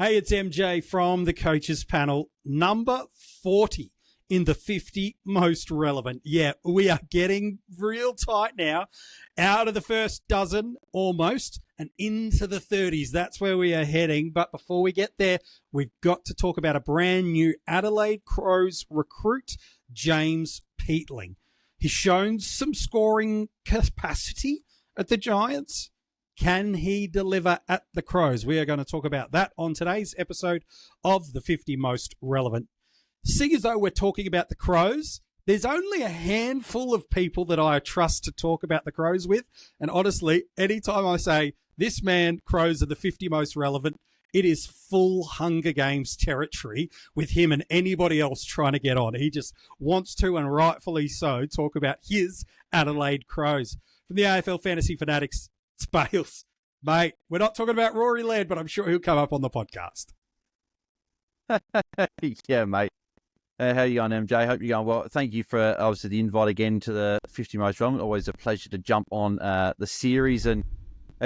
Hey, it's MJ from the Coaches Panel, number 40 in the 50 most relevant. Yeah, we are getting real tight now, out of the first dozen almost and into the 30s. That's where we are heading. But before we get there, we've got to talk about a brand new Adelaide Crows recruit, James Peatling. He's shown some scoring capacity at the Giants. Can he deliver at the Crows? We are going to talk about that on today's episode of the 50 Most Relevant. Seeing as though we're talking about the Crows, there's only a handful of people that I trust to talk about the Crows with. And honestly, anytime I say this man, Crows are the 50 Most Relevant, it is full Hunger Games territory with him and anybody else trying to get on. He just wants to, and rightfully so, talk about his Adelaide Crows. From the AFL Fantasy Fanatics, it's Bales. Mate, we're not talking about Rory Laird, but I'm sure he'll come up on the podcast. Yeah, mate. How you going, MJ? Hope you're going well. Thank you for, obviously, the invite again to the 50 Most Relevant. Always a pleasure to jump on the series. And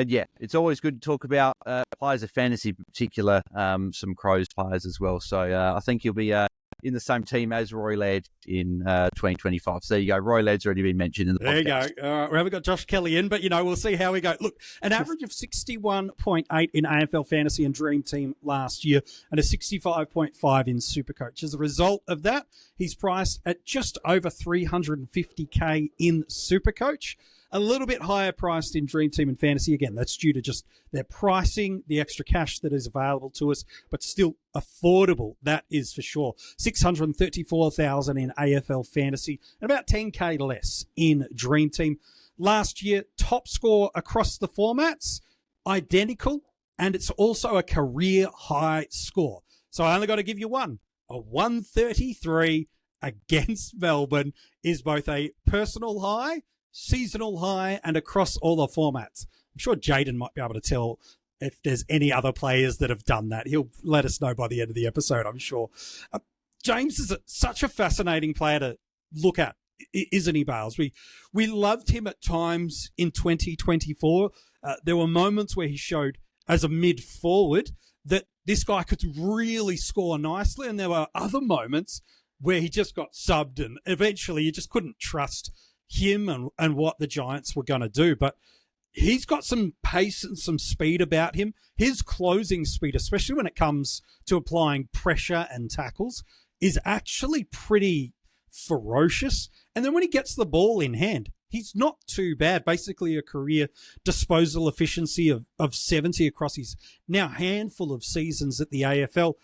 yeah, it's always good to talk about players of fantasy, in particular, some Crows players as well. So I think you'll be in the same team as Rory Laird in 2025. So there you go. Rory Laird's already been mentioned in the podcast. There you go. We haven't got Josh Kelly in, but, we'll see how we go. Look, an average of 61.8 in AFL Fantasy and Dream Team last year and a 65.5 in SuperCoach. As a result of that, he's priced at just over $350K in SuperCoach. A little bit higher priced in Dream Team and Fantasy. Again, that's due to just their pricing, the extra cash that is available to us, but still affordable. That is for sure. $634,000 in AFL Fantasy and about $10K less in Dream Team. Last year, top score across the formats, identical, and it's also a career high score. So I only got to give you one. A 133 against Melbourne is both a personal high, seasonal high, and across all the formats. I'm sure Jaden might be able to tell if there's any other players that have done that. He'll let us know by the end of the episode, I'm sure. James is such a fascinating player to look at, isn't he, Bales? We loved him at times in 2024. There were moments where he showed as a mid-forward that this guy could really score nicely, and there were other moments where he just got subbed, and eventually you just couldn't trust him and what the Giants were going to do. But he's got some pace and some speed about him. His closing speed, especially when it comes to applying pressure and tackles, is actually pretty ferocious. And then when he gets the ball in hand, he's not too bad. Basically a career disposal efficiency of 70 across his now handful of seasons at the AFL.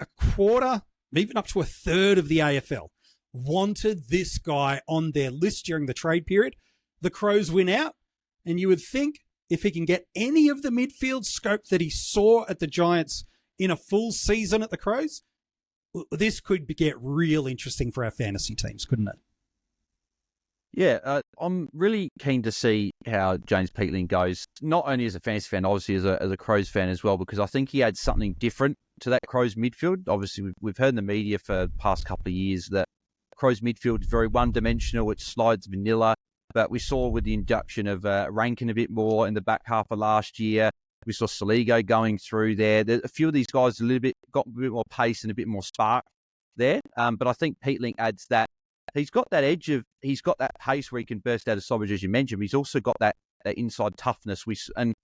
A quarter, even up to a third of the AFL wanted this guy on their list during the trade period. The Crows win out, and you would think if he can get any of the midfield scope that he saw at the Giants in a full season at the Crows, this could get real interesting for our fantasy teams, couldn't it? Yeah, I'm really keen to see how James Peatling goes, not only as a fantasy fan, obviously as a Crows fan as well, because I think he adds something different to that Crows midfield. Obviously, we've heard in the media for the past couple of years that Crows midfield is very one-dimensional. It slides vanilla, but we saw with the induction of Rankin a bit more in the back half of last year. We saw Saligo going through there. A few of these guys got a bit more pace and a bit more spark there. But I think Peatling adds that. He's got that he's got that pace where he can burst out of stoppage, as you mentioned. But he's also got that inside toughness. And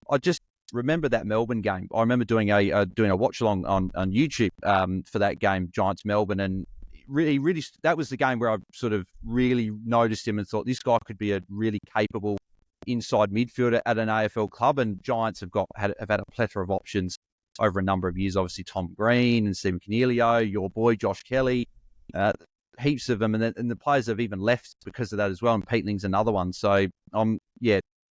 I just remember that Melbourne game. I remember doing a watch along on YouTube for that game, Giants Melbourne, and really, that was the game where I sort of really noticed him and thought this guy could be a really capable inside midfielder at an AFL club. And Giants have had a plethora of options over a number of years. Obviously, Tom Green and Stephen Coniglio, your boy Josh Kelly, heaps of them, and the players have even left because of that as well. And Peatling's another one. So,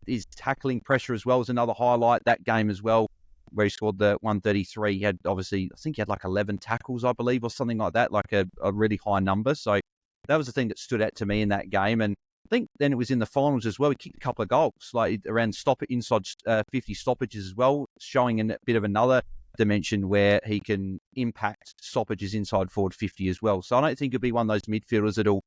his tackling pressure as well is another highlight. That game as well, where he scored the 133. He had I think he had like 11 tackles, I believe, or something like that, like a really high number. So that was the thing that stood out to me in that game. And I think then it was in the finals as well. He kicked a couple of goals, like around inside 50 stoppages as well, showing a bit of another dimension where he can impact stoppages inside forward 50 as well. So I don't think he'll be one of those midfielders that'll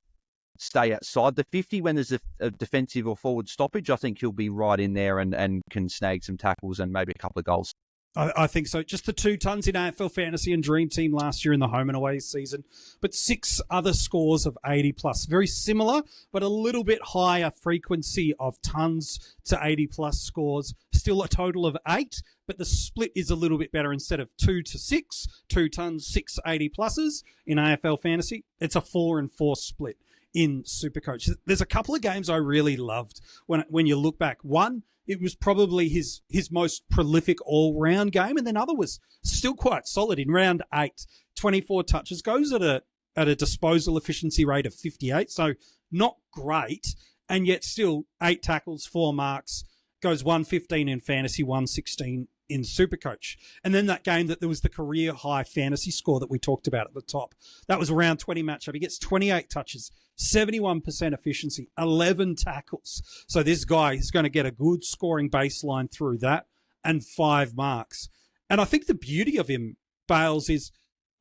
stay outside the 50 when there's a defensive or forward stoppage. I think he'll be right in there and can snag some tackles and maybe a couple of goals. I think so. Just the 2 tons in AFL Fantasy and Dream Team last year in the home and away season, but 6 other scores of 80 plus. Very similar, but a little bit higher frequency of tons to 80 plus scores. Still a total of 8, but the split is a little bit better. Instead of 2 to 6, 2 tons, 6 80 pluses in AFL Fantasy. It's a 4 and 4 split in SuperCoach. There's a couple of games I really loved when you look back. One, it was probably his most prolific all-round game, and then other was still quite solid in round 8. 24 touches, goes at a disposal efficiency rate of 58, so not great, and yet still 8 tackles, 4 marks, goes 115 in fantasy, 116 in SuperCoach. And then that game that there was the career high fantasy score that we talked about at the top. That was a round 20 matchup. He gets 28 touches, 71% efficiency, 11 tackles. So this guy is going to get a good scoring baseline through that and 5 marks. And I think the beauty of him, Bales, is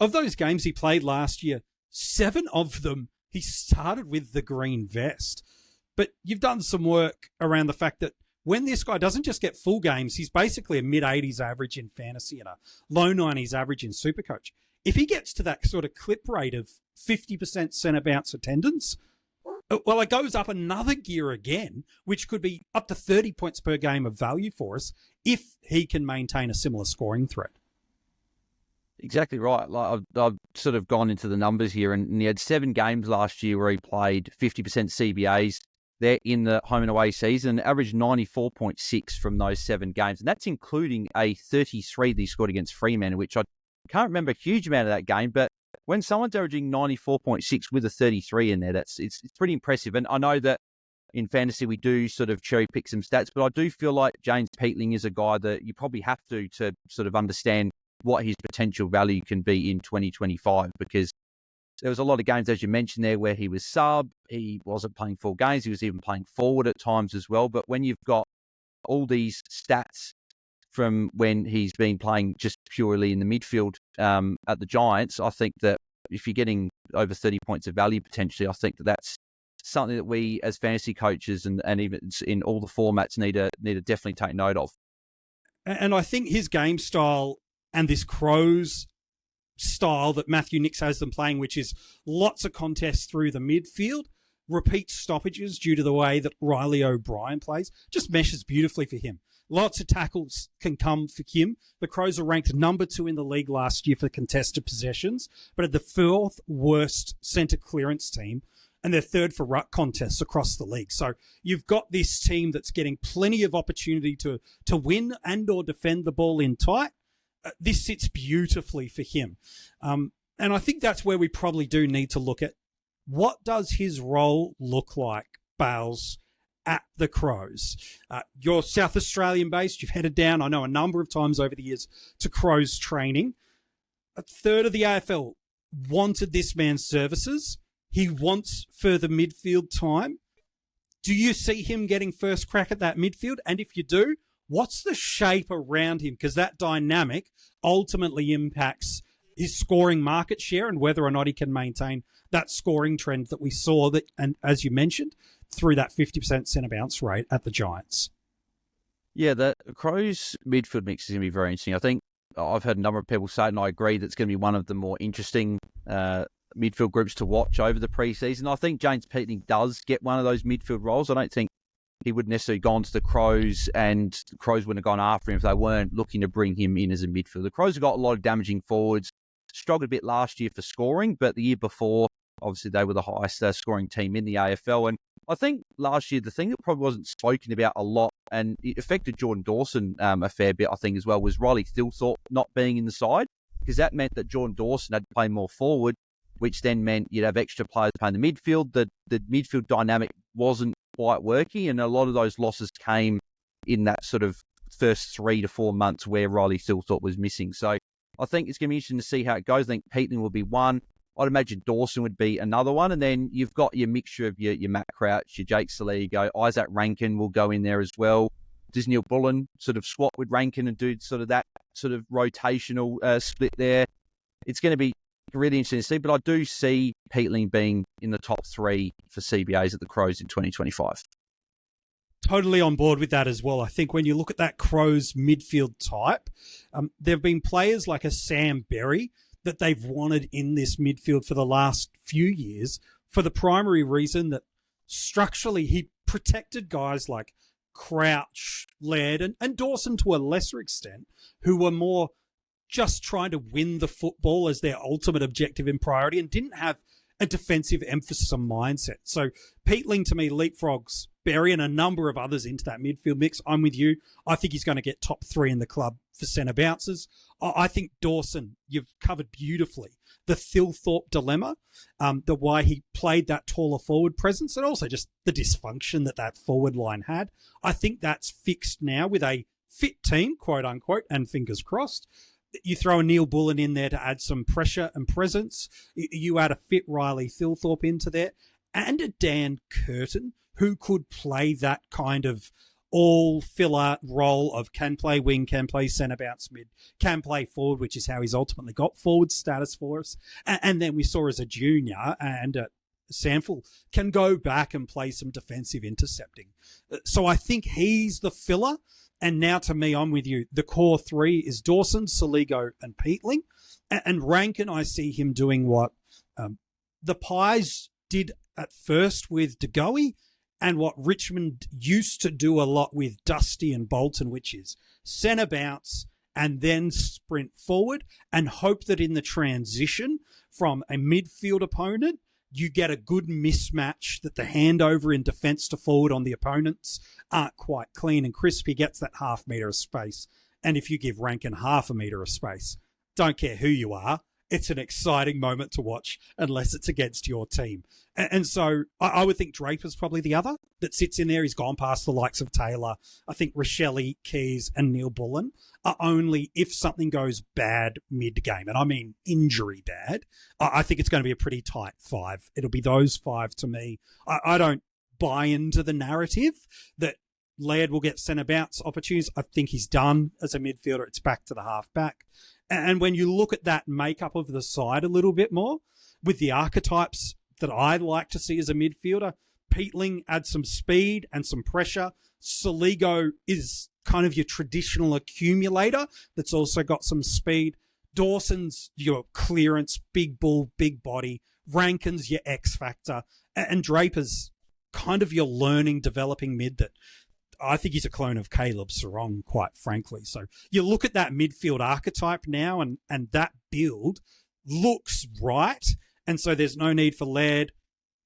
of those games he played last year, 7 of them he started with the green vest. But you've done some work around the fact that when this guy doesn't just get full games, he's basically a mid-80s average in fantasy and a low 90s average in SuperCoach. If he gets to that sort of clip rate of 50% centre bounce attendance, well, it goes up another gear again, which could be up to 30 points per game of value for us if he can maintain a similar scoring threat. Exactly right. Like I've sort of gone into the numbers here, and he had 7 games last year where he played 50% CBAs. They're in the home and away season, averaged 94.6 from those 7 games. And that's including a 33 that he scored against Fremantle, which I can't remember a huge amount of that game. But when someone's averaging 94.6 with a 33 in there, it's pretty impressive. And I know that in fantasy we do sort of cherry pick some stats, but I do feel like James Peatling is a guy that you probably have to sort of understand what his potential value can be in 2025, because there was a lot of games, as you mentioned there, where he was sub, he wasn't playing full games, he was even playing forward at times as well. But when you've got all these stats from when he's been playing just purely in the midfield at the Giants, I think that if you're getting over 30 points of value potentially, I think that that's something that we as fantasy coaches and even in all the formats need to definitely take note of. And I think his game style and this Crows style that Matthew Nicks has them playing, which is lots of contests through the midfield, repeat stoppages due to the way that Riley O'Brien plays, just meshes beautifully for him. Lots of tackles can come for him. The Crows are ranked number 2 in the league last year for contested possessions, but at the 4th worst centre clearance team, and they're 3rd for ruck contests across the league. So you've got this team that's getting plenty of opportunity to win and or defend the ball in tight. This sits beautifully for him. And I think that's where we probably do need to look at what does his role look like, Bales, at the Crows. You're South Australian based. You've headed down, I know, a number of times over the years to Crows training. A third of the AFL wanted this man's services. He wants further midfield time. Do you see him getting first crack at that midfield? And if you do, what's the shape around him? Because that dynamic ultimately impacts his scoring market share and whether or not he can maintain that scoring trend that we saw, that, and as you mentioned, through that 50% centre bounce rate at the Giants. Yeah, the Crows midfield mix is going to be very interesting. I think I've heard a number of people say, and I agree, that's going to be one of the more interesting midfield groups to watch over the pre-season. I think James Peatling does get one of those midfield roles. I don't think he wouldn't necessarily gone to the Crows, and the Crows wouldn't have gone after him if they weren't looking to bring him in as a midfield. The Crows have got a lot of damaging forwards, struggled a bit last year for scoring, but the year before, obviously they were the highest scoring team in the AFL. And I think last year, the thing that probably wasn't spoken about a lot, and it affected Jordan Dawson a fair bit, I think, as well, was Riley Thilthorpe not being in the side, because that meant that Jordan Dawson had to play more forward, which then meant you'd have extra players playing the midfield. The midfield dynamic wasn't quite working, and a lot of those losses came in that sort of first 3 to 4 months where Riley Thilthorpe was missing. So I think it's going to be interesting to see how it goes. I think Peatling will be one. I'd imagine Dawson would be another one. And then you've got your mixture of your Matt Crouch, your Jake Saligo, Isaac Rankin will go in there as well. Does Neil Bullen sort of swap with Rankin and do sort of that sort of rotational split there? It's going to be really interesting to see, but I do see Peatling being in the top 3 for CBAs at the Crows in 2025. Totally on board with that as well. I think when you look at that Crows midfield type, there have been players like a Sam Berry that they've wanted in this midfield for the last few years for the primary reason that structurally he protected guys like Crouch, Laird, and Dawson to a lesser extent, who were more just trying to win the football as their ultimate objective and priority and didn't have a defensive emphasis and mindset. So Peatling, to me, leapfrogs Berry and a number of others into that midfield mix. I'm with you. I think he's going to get top 3 in the club for centre bounces. I think Dawson, you've covered beautifully the Thilthorpe dilemma, the why he played that taller forward presence, and also just the dysfunction that forward line had. I think that's fixed now with a fit team, quote unquote, and fingers crossed. You throw a Neil Bullen in there to add some pressure and presence. You add a fit Riley Thilthorpe into there and a Dan Curtin who could play that kind of all filler role of can play wing, can play centre bounce mid, can play forward, which is how he's ultimately got forward status for us. And then we saw as a junior and Samful can go back and play some defensive intercepting. So I think he's the filler. And now, to me, I'm with you. The core 3 is Dawson, Soligo, and Peatling. And Rankin, I see him doing what the Pies did at first with De Goey and what Richmond used to do a lot with Dusty and Bolton, which is centre bounce and then sprint forward and hope that in the transition from a midfield opponent, you get a good mismatch that the handover in defence to forward on the opponents aren't quite clean and crisp. He gets that half metre of space. And if you give Rankin half a metre of space, don't care who you are, it's an exciting moment to watch unless it's against your team. And so I would think Draper's probably the other that sits in there. He's gone past the likes of Taylor. I think Rochelle, Keys and Neil Bullen are only if something goes bad mid-game. And I mean injury bad. I think it's going to be a pretty tight 5. It'll be those 5 to me. I don't buy into the narrative that Laird will get centre bounce opportunities. I think he's done as a midfielder. It's back to the half-back. And when you look at that makeup of the side a little bit more, with the archetypes that I like to see as a midfielder, Peatling adds some speed and some pressure. Soligo is kind of your traditional accumulator that's also got some speed. Dawson's your clearance, big bull, big body. Rankin's your X factor. And Draper's kind of your learning, developing mid that I think he's a clone of Caleb Sarong, quite frankly. So you look at that midfield archetype now and that build looks right. And so there's no need for Laird.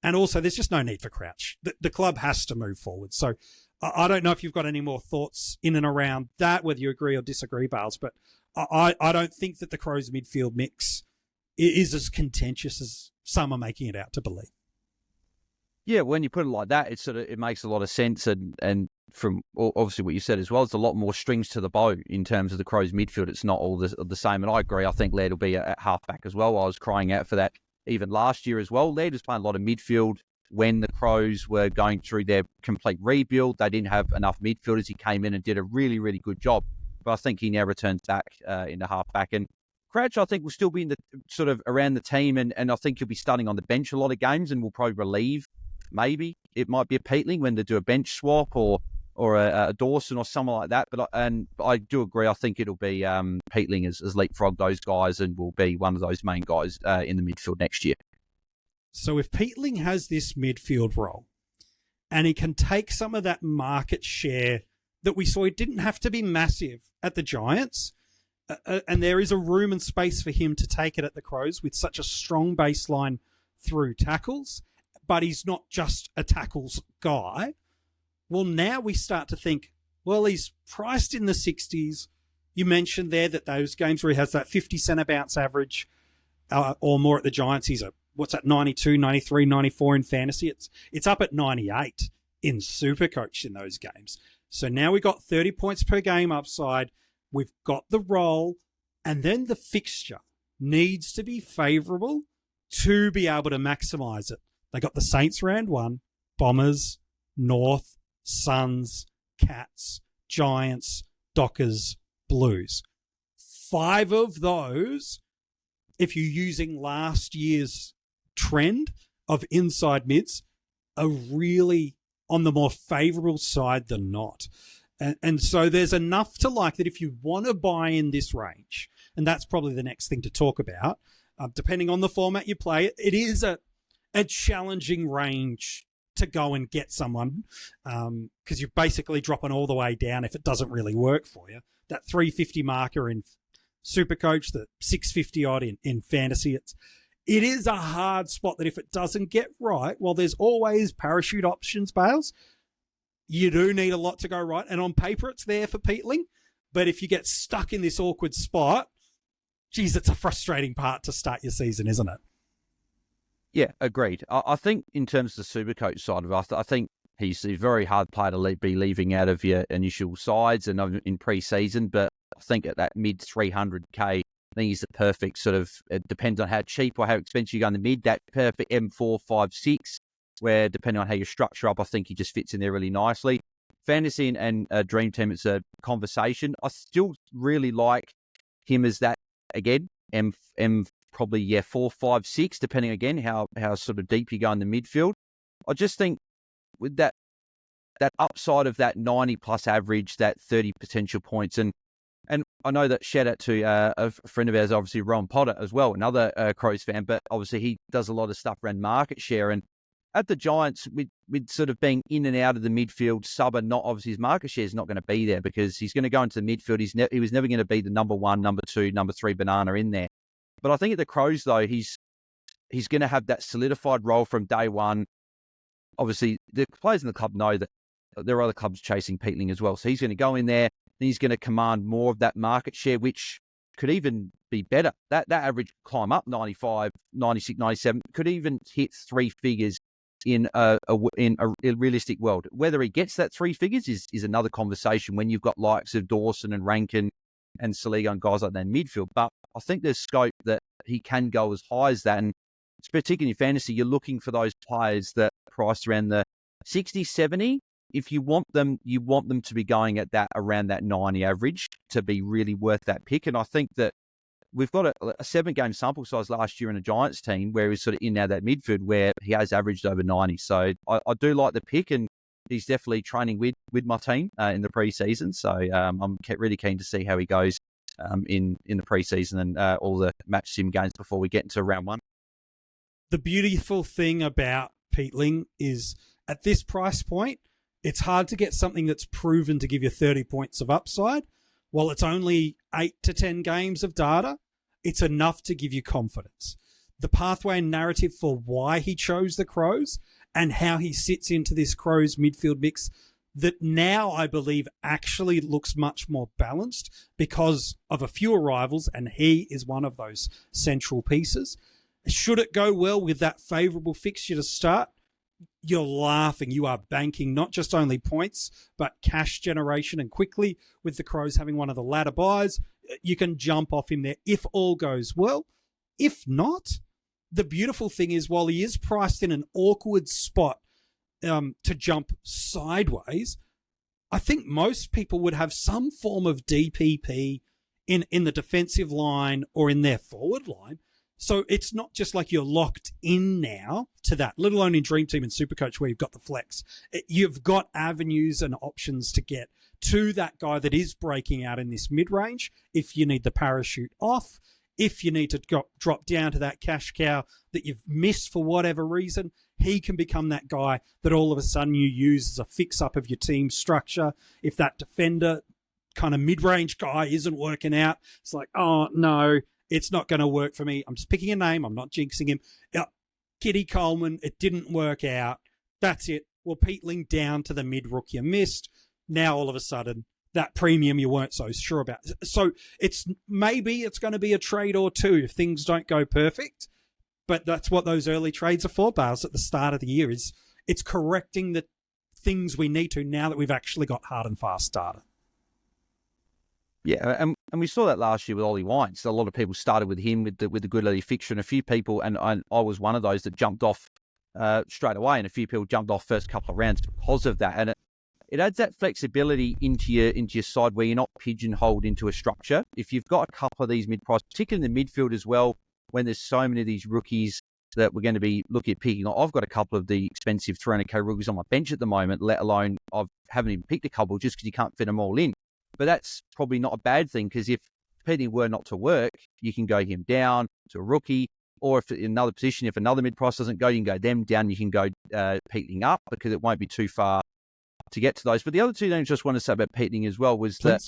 And also there's just no need for Crouch. The club has to move forward. So I don't know if you've got any more thoughts in and around that, whether you agree or disagree, Bales, but I don't think that the Crows midfield mix is as contentious as some are making it out to believe. Yeah, when you put it like that, it makes a lot of sense. And from obviously what you said as well, there's a lot more strings to the bow in terms of the Crows midfield. It's not all the same. And I agree. I think Laird will be at halfback as well. I was crying out for that even last year as well. Laird was playing a lot of midfield when the Crows were going through their complete rebuild. They didn't have enough midfielders. He came in and did a really, really good job. But I think he now returns back in the halfback. And Crouch, I think, will still be in the sort of around the team. And I think he'll be starting on the bench a lot of games and will probably relieve. Maybe it might be a Peatling when they do a bench swap or a Dawson or someone like that. But I do agree. I think it'll be Peatling as leapfrog those guys and will be one of those main guys in the midfield next year. So if Peatling has this midfield role and he can take some of that market share that we saw, it didn't have to be massive at the Giants, and there is a room and space for him to take it at the Crows with such a strong baseline through tackles, but he's not just a tackles guy. Well, now we start to think, well, he's priced in the 60s. You mentioned there that those games where he has that 50 centre bounce average or more at the Giants, he's 92, 93, 94 in fantasy. It's up at 98 in SuperCoach in those games. So now we've got 30 points per game upside. We've got the role, and then the fixture needs to be favourable to be able to maximise it. They got the Saints round 1, Bombers, North, Suns, Cats, Giants, Dockers, Blues. 5 of those, if you're using last year's trend of inside mids, are really on the more favourable side than not. And so there's enough to like that if you want to buy in this range, and that's probably the next thing to talk about, depending on the format you play, it is a challenging range to go and get someone because you're basically dropping all the way down if it doesn't really work for you. That 350 marker in SuperCoach, the 650 odd in fantasy, it is a hard spot that if it doesn't get right, well, there's always parachute options, Bales. You do need a lot to go right. And on paper, it's there for Peatling. But if you get stuck in this awkward spot, geez, it's a frustrating part to start your season, isn't it? Yeah, agreed. I think in terms of the SuperCoach side of it, I think he's a very hard player to be leaving out of your initial sides and in pre-season. But I think at that mid 300K, I think he's the perfect sort of, it depends on how cheap or how expensive you go in the mid, that perfect M4, 5, 6, where depending on how you structure up, I think he just fits in there really nicely. Fantasy and Dream Team, it's a conversation. I still really like him as that, again, M probably, 4, 5, 6, depending again how sort of deep you go in the midfield. I just think with that upside of that 90 plus average, that 30 potential points, and I know that shout out to a friend of ours, obviously Ron Potter as well, another Crows fan, but obviously he does a lot of stuff around market share. And at the Giants, with sort of being in and out of the midfield, not obviously his market share is not going to be there because he's going to go into the midfield. He was never going to be the number 1, number 2, number 3 banana in there. But I think at the Crows though, he's going to have that solidified role from day one. Obviously, the players in the club know that there are other clubs chasing Peatling as well, so he's going to go in there. He's going to command more of that market share, which could even be better. That average climb up 95, 96, 97, could even hit 3 figures in a realistic world. Whether he gets that 3 figures is another conversation when you've got likes of Dawson and Rankin and Saligo and guys like that in midfield. But I think there's scope that he can go as high as that. And particularly in fantasy, you're looking for those players that are priced around the 60, 70. If you want them to be going at that around that 90 average to be really worth that pick. And I think that we've got a 7-game sample size last year in a Giants team where he's sort of in now that midfield where he has averaged over 90. So I do like the pick, and he's definitely training with my team in the preseason. So I'm really keen to see how he goes in the preseason and all the match sim games before we get into round 1. The beautiful thing about Peatling is at this price point, it's hard to get something that's proven to give you 30 points of upside. While it's only 8 to 10 games of data, it's enough to give you confidence. The pathway and narrative for why he chose the Crows and how he sits into this Crows midfield mix that now I believe actually looks much more balanced because of a few arrivals, and he is one of those central pieces. Should it go well with that favourable fixture to start, you're laughing. You are banking not just only points, but cash generation. And quickly, with the Crows having one of the ladder buys, you can jump off him there if all goes well. If not, the beautiful thing is while he is priced in an awkward spot to jump sideways, I think most people would have some form of DPP in the defensive line or in their forward line. So it's not just like you're locked in now to that, let alone in Dream Team and SuperCoach where you've got the flex. You've got avenues and options to get to that guy that is breaking out in this mid-range if you need the parachute off, if you need to drop down to that cash cow that you've missed for whatever reason. He can become that guy that all of a sudden you use as a fix-up of your team structure. If that defender kind of mid-range guy isn't working out, it's like, oh, no, it's not going to work for me. I'm just picking a name. I'm not jinxing him. Kitty Coleman, it didn't work out. That's it. Well, Peatling down to the mid-rook you missed. Now, all of a sudden, that premium you weren't so sure about. So maybe it's going to be a trade or two if things don't go perfect. But that's what those early trades are for, Bales, at the start of the year. It's correcting the things we need to now that we've actually got hard and fast data. Yeah, and we saw that last year with Ollie Wines. A lot of people started with him with the good early fixture, and a few people, and I was one of those that jumped off straight away, and a few people jumped off first couple of rounds because of that. And it adds that flexibility into your side where you're not pigeonholed into a structure. If you've got a couple of these mid-price, particularly in the midfield as well, when there's so many of these rookies that we're going to be looking at picking. I've got a couple of the expensive 300k rookies on my bench at the moment, let alone I haven't even picked a couple just because you can't fit them all in. But that's probably not a bad thing, because if Peatling were not to work, you can go him down to a rookie, or if in another position, if another mid-price doesn't go, you can go them down, you can go Peatling up, because it won't be too far to get to those. But the other two things I just want to say about Peatling as well was that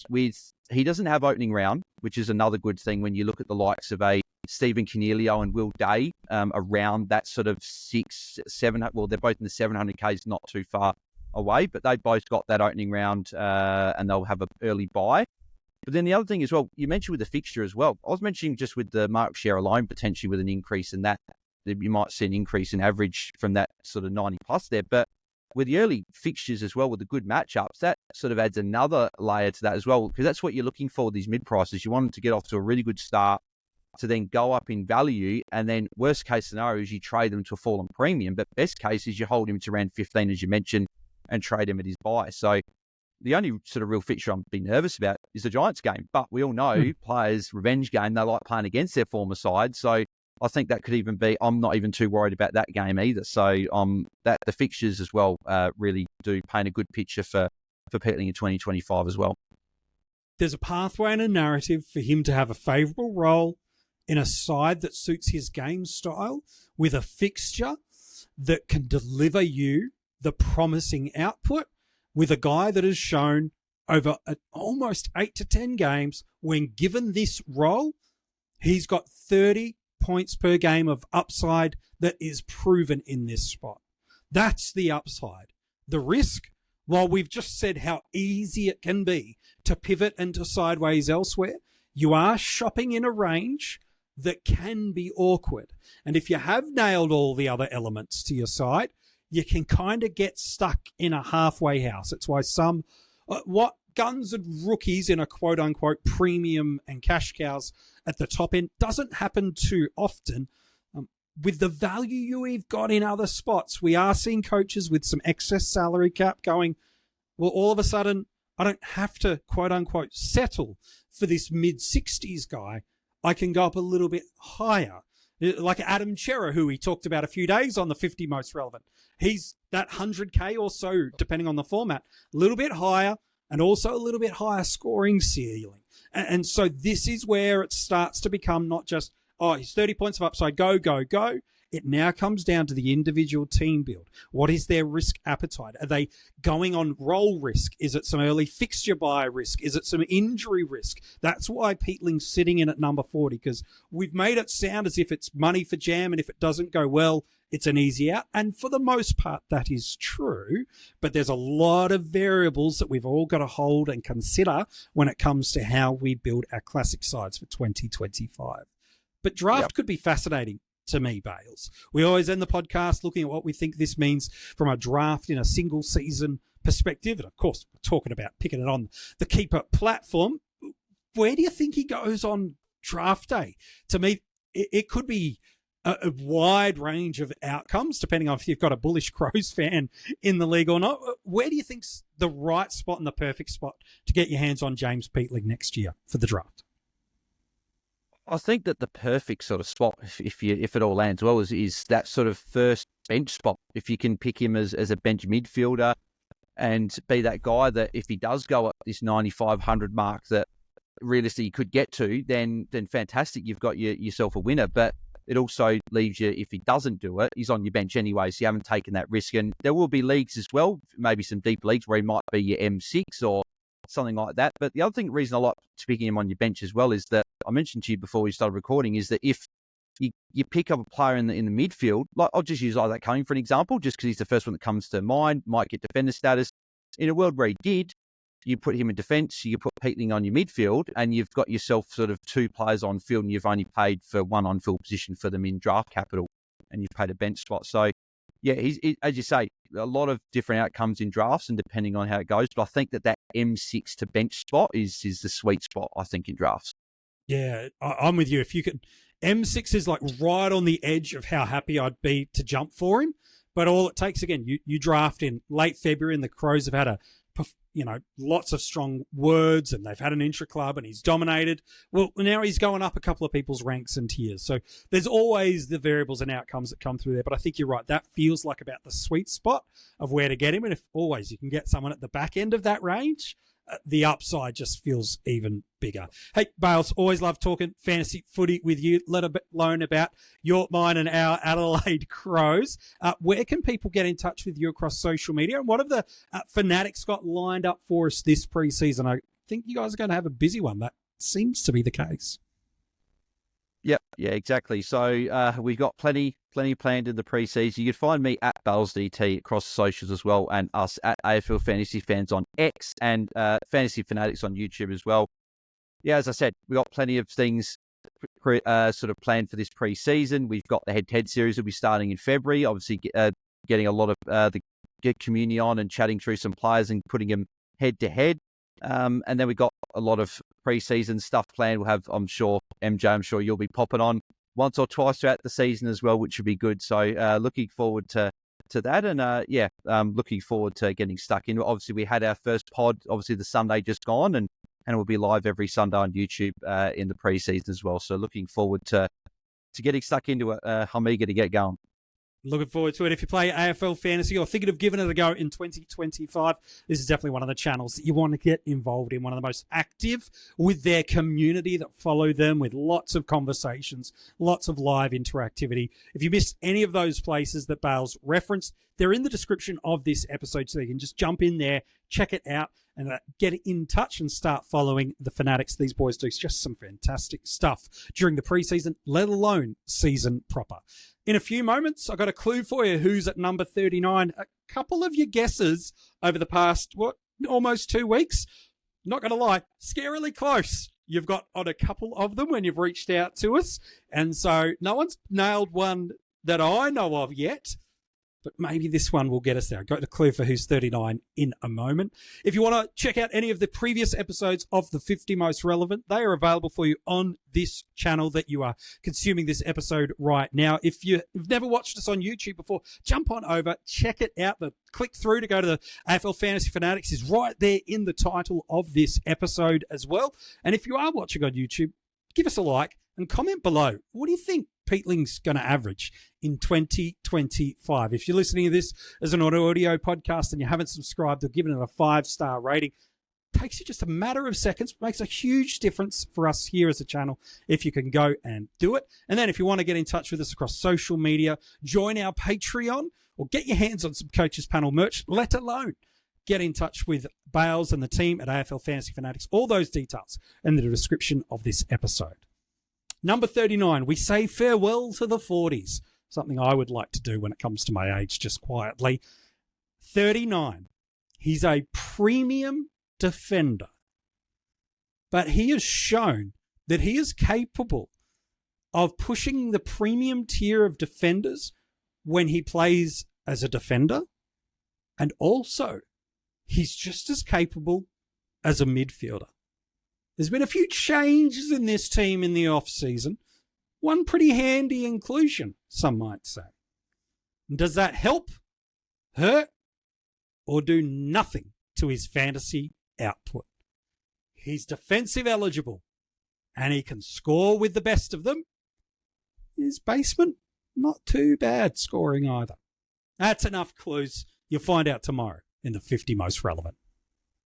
he doesn't have opening round, which is another good thing when you look at the likes of a Stephen Cornelio and Will Day around that sort of 6, 7, well, they're both in the 700Ks, not too far away, but they both got that opening round and they'll have an early buy. But then the other thing as well, you mentioned with the fixture as well. I was mentioning just with the market share alone, potentially with an increase in that, you might see an increase in average from that sort of 90 plus there. But with the early fixtures as well, with the good matchups, that sort of adds another layer to that as well, because that's what you're looking for with these mid prices. You want them to get off to a really good start to then go up in value, and then worst case scenario is you trade them to a fallen premium, but best case is you hold him to around 15, as you mentioned, and trade him at his buy. So the only sort of real fixture I'm being nervous about is the Giants game, but we all know players' revenge game, they like playing against their former side. So I think that could even be, I'm not even too worried about that game either. So that the fixtures as well really do paint a good picture for Peatling in 2025 as well. There's a pathway and a narrative for him to have a favourable role in a side that suits his game style, with a fixture that can deliver you the promising output, with a guy that has shown over almost 8 to 10 games, when given this role, he's got 30 points per game of upside that is proven in this spot. That's the upside. The risk, while we've just said how easy it can be to pivot and to sideways elsewhere, you are shopping in a range that can be awkward. And if you have nailed all the other elements to your side, you can kind of get stuck in a halfway house. It's why some, what guns and rookies in a quote unquote premium and cash cows at the top end doesn't happen too often. With the value we've got in other spots, we are seeing coaches with some excess salary cap going, well, all of a sudden, I don't have to quote unquote settle for this mid 60s guy. I can go up a little bit higher. Like Adam Chera, who we talked about a few days on the 50 most relevant. He's that 100K or so, depending on the format, a little bit higher, and also a little bit higher scoring ceiling. And so this is where it starts to become not just, oh, he's 30 points of upside, go, go, go. It now comes down to the individual team build. What is their risk appetite? Are they going on roll risk? Is it some early fixture buy risk? Is it some injury risk? That's why Peatling's sitting in at number 40, because we've made it sound as if it's money for jam, and if it doesn't go well, it's an easy out. And for the most part, that is true. But there's a lot of variables that we've all got to hold and consider when it comes to how we build our classic sides for 2025. But draft could be fascinating to me, Bales. We always end the podcast looking at what we think this means from a draft in a single season perspective. And of course, we're talking about picking it on the Keeper platform. Where do you think he goes on draft day? To me, it could be a wide range of outcomes, depending on if you've got a bullish Crows fan in the league or not. Where do you think's the right spot and the perfect spot to get your hands on James Peatling next year for the draft? I think that the perfect sort of spot, if it all lands well, is that sort of first bench spot. If you can pick him as a bench midfielder and be that guy that if he does go at this 9,500 mark that realistically you could get to, then fantastic, you've got yourself a winner. But it also leaves you, if he doesn't do it, he's on your bench anyway, so you haven't taken that risk. And there will be leagues as well, maybe some deep leagues where he might be your M6 or something like that. But the other reason I like picking him on your bench as well is that I mentioned to you before we started recording is that if you pick up a player in the midfield, like I'll just use Isaac Cumming for an example, just because he's the first one that comes to mind, might get defender status. In a world where he did, you put him in defence, you put Peatling on your midfield, and you've got yourself sort of two players on field, and you've only paid for one on field position for them in draft capital, and you've paid a bench spot. So yeah, he's as you say, a lot of different outcomes in drafts and depending on how it goes. But I think that M6 to bench spot is the sweet spot, I think, in drafts. Yeah, I'm with you. If you could, M6 is like right on the edge of how happy I'd be to jump for him. But all it takes, again, you draft in late February and the Crows have had a lots of strong words, and they've had an intra-club and he's dominated. Well, now he's going up a couple of people's ranks and tiers. So there's always the variables and outcomes that come through there. But I think you're right. That feels like about the sweet spot of where to get him. And if always you can get someone at the back end of that range, the upside just feels even bigger. Hey, Bales, always love talking fantasy footy with you, let alone about your, mine, and our Adelaide Crows. Where can people get in touch with you across social media? And what have the Fanatics got lined up for us this pre-season? I think you guys are going to have a busy one. That seems to be the case. Yep, yeah, exactly. So we've got plenty planned in the pre-season. You can find me at BalesDT across the socials as well, and us at AFL Fantasy Fans on X, and Fantasy Fanatics on YouTube as well. Yeah, as I said, we've got plenty of things sort of planned for this pre-season. We've got the head-to-head series will be starting in February. Obviously, getting a lot of the community on and chatting through some players and putting them head-to-head. And then we've got a lot of pre-season stuff planned. We'll have, I'm sure, MJ, I'm sure you'll be popping on once or twice throughout the season as well, which would be good. So looking forward to that. And looking forward to getting stuck in. Obviously, we had our first pod, obviously the Sunday just gone, and we'll be live every Sunday on YouTube in the pre-season as well. So looking forward to getting stuck into it. I'm eager to get going. Looking forward to it. If you play AFL Fantasy or thinking of giving it a go in 2025, this is definitely one of the channels that you want to get involved in. One of the most active with their community that follow them, with lots of conversations, lots of live interactivity. If you missed any of those places that Bales referenced, they're in the description of this episode, so you can just jump in there, check it out, and get in touch and start following the Fanatics. These boys do just some fantastic stuff during the preseason, let alone season proper. In a few moments, I've got a clue for you who's at number 39. A couple of your guesses over the past, almost 2 weeks. Not going to lie, scarily close. You've got on a couple of them when you've reached out to us. And so no one's nailed one that I know of yet. But maybe this one will get us there. I've got a clue for who's 39 in a moment. If you want to check out any of the previous episodes of the 50 Most Relevant, they are available for you on this channel that you are consuming this episode right now. If you've never watched us on YouTube before, jump on over, check it out. The click through to go to the AFL Fantasy Fanatics is right there in the title of this episode as well. And if you are watching on YouTube, give us a like and comment below. What do you think Peatling's going to average in 2025? If you're listening to this as an audio podcast and you haven't subscribed or given it a 5-star rating, it takes you just a matter of seconds. It makes a huge difference for us here as a channel if you can go and do it. And then if you want to get in touch with us across social media, join our Patreon or get your hands on some Coaches Panel merch, let alone get in touch with Bales and the team at AFL Fantasy Fanatics. All those details in the description of this episode. Number 39, we say farewell to the 40s. Something I would like to do when it comes to my age, just quietly. 39. He's a premium defender. But he has shown that he is capable of pushing the premium tier of defenders when he plays as a defender. And also, he's just as capable as a midfielder. There's been a few changes in this team in the off-season. One pretty handy inclusion, some might say. Does that help, hurt, or do nothing to his fantasy output? He's defensive eligible, and he can score with the best of them. His basement, not too bad scoring either. That's enough clues. You'll find out tomorrow in the 50 Most Relevant.